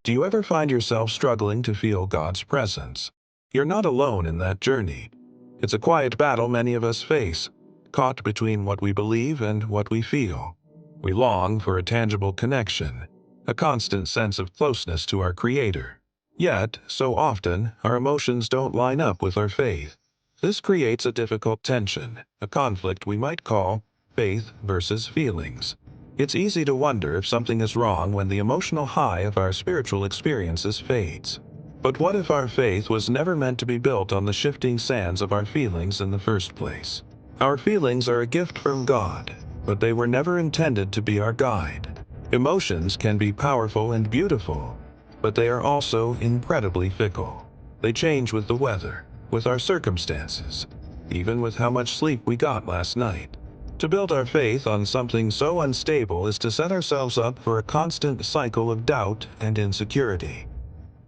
Do you ever find yourself struggling to feel God's presence? You're not alone in that journey. It's a quiet battle many of us face, caught between what we believe and what we feel. We long for a tangible connection, a constant sense of closeness to our Creator. Yet, so often, our emotions don't line up with our faith. This creates a difficult tension, a conflict we might call faith versus feelings. It's easy to wonder if something is wrong when the emotional high of our spiritual experiences fades. But what if our faith was never meant to be built on the shifting sands of our feelings in the first place? Our feelings are a gift from God, but they were never intended to be our guide. Emotions can be powerful and beautiful, but they are also incredibly fickle. They change with the weather, with our circumstances, even with how much sleep we got last night. To build our faith on something so unstable is to set ourselves up for a constant cycle of doubt and insecurity.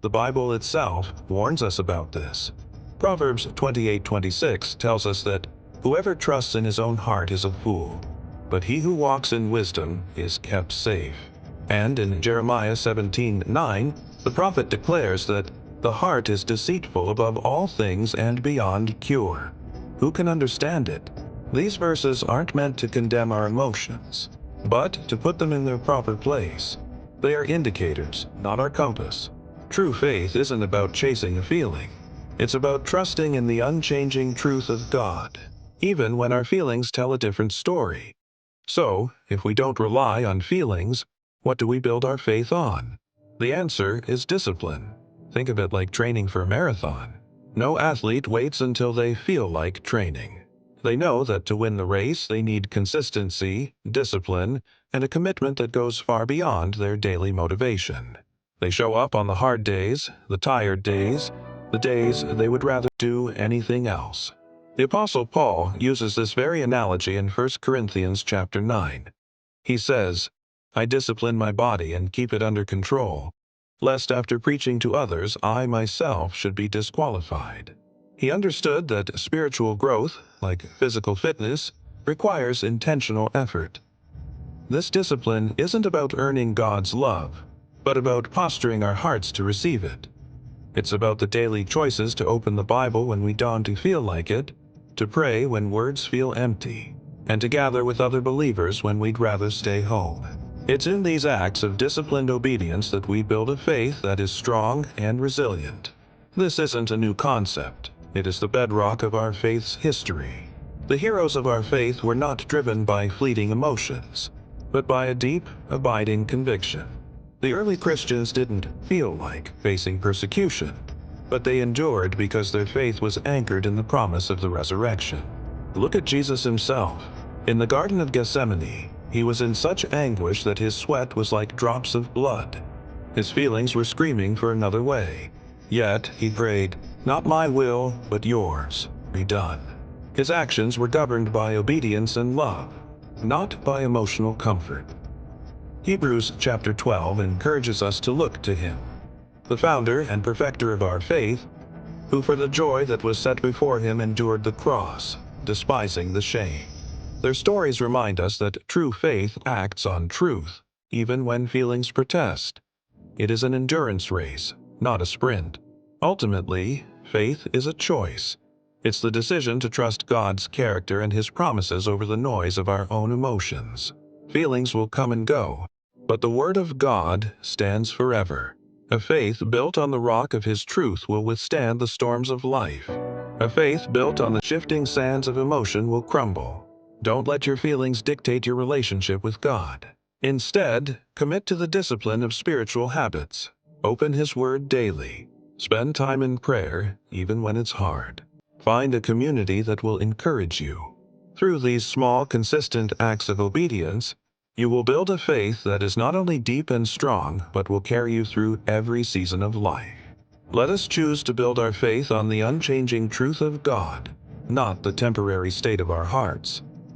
The Bible itself warns us about this. Proverbs 28:26 tells us that whoever trusts in his own heart is a fool, but he who walks in wisdom is kept safe. And in Jeremiah 17:9, the prophet declares that the heart is deceitful above all things and beyond cure. Who can understand it? These verses aren't meant to condemn our emotions, but to put them in their proper place. They are indicators, not our compass. True faith isn't about chasing a feeling. It's about trusting in the unchanging truth of God, even when our feelings tell a different story. So, if we don't rely on feelings, what do we build our faith on? The answer is discipline. Think of it like training for a marathon. No athlete waits until they feel like training. They know that to win the race, they need consistency, discipline, and a commitment that goes far beyond their daily motivation. They show up on the hard days, the tired days, the days they would rather do anything else. The Apostle Paul uses this very analogy in 1 Corinthians chapter 9. He says, "I discipline my body and keep it under control, lest after preaching to others I myself should be disqualified." He understood that spiritual growth, like physical fitness, requires intentional effort. This discipline isn't about earning God's love, but about posturing our hearts to receive it. It's about the daily choices to open the Bible when we don't feel like it, to pray when words feel empty, and to gather with other believers when we'd rather stay home. It's in these acts of disciplined obedience that we build a faith that is strong and resilient. This isn't a new concept. It is the bedrock of our faith's history. The heroes of our faith were not driven by fleeting emotions, but by a deep, abiding conviction. The early Christians didn't feel like facing persecution, but they endured because their faith was anchored in the promise of the resurrection. Look at Jesus himself. In the Garden of Gethsemane, he was in such anguish that his sweat was like drops of blood. His feelings were screaming for another way. Yet he prayed, "Not my will, but yours, be done." His actions were governed by obedience and love, not by emotional comfort. Hebrews chapter 12 encourages us to look to him, the founder and perfecter of our faith, who for the joy that was set before him endured the cross, despising the shame. Their stories remind us that true faith acts on truth, even when feelings protest. It is an endurance race, not a sprint. Ultimately, faith is a choice. It's the decision to trust God's character and His promises over the noise of our own emotions. Feelings will come and go, but the Word of God stands forever. A faith built on the rock of His truth will withstand the storms of life. A faith built on the shifting sands of emotion will crumble. Don't let your feelings dictate your relationship with God. Instead, commit to the discipline of spiritual habits. Open His Word daily. Spend time in prayer, even when it's hard. Find a community that will encourage you. Through these small, consistent acts of obedience, you will build a faith that is not only deep and strong, but will carry you through every season of life. Let us choose to build our faith on the unchanging truth of God, not the temporary state of our hearts.